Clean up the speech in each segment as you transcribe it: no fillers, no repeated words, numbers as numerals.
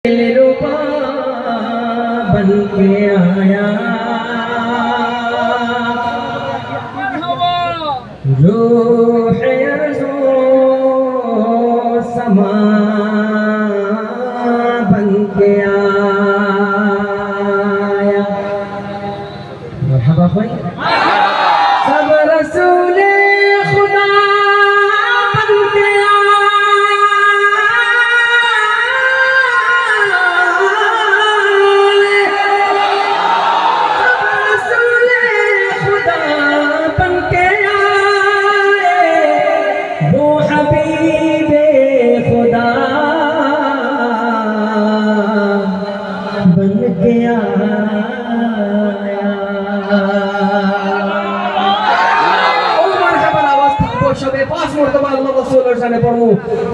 دلربا بن کے آیا روح ارض و سما بن کے آیا مرحبا خوئی سب رسول خدا بن کے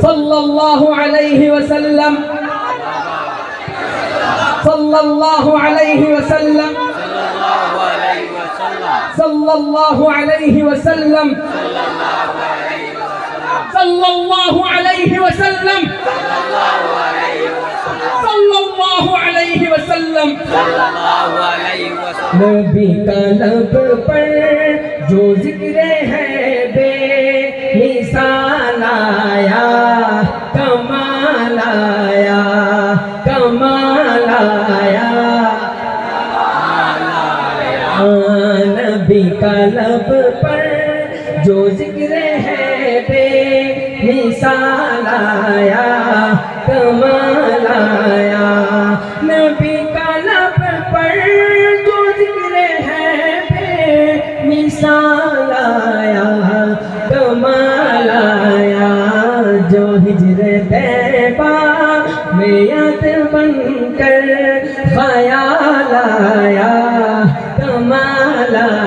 sallallahu alaihi wasallam sallallahu alaihi wasallam sallallahu alaihi wasallam sallallahu alaihi wasallam sallallahu alaihi wasallam نبی کا لب پر جو ذکر ہے بے مثال آیا کمال آیا کمال آیا نبی کا لب پر جو ذکر ہے بے مثال آیا کمال آیا نبی کا لب پر جو ذکر ہے بے مثال آیا کمال آیا جو ہجر طیبہ میں یاد بن کر خیال آیا کمال آیا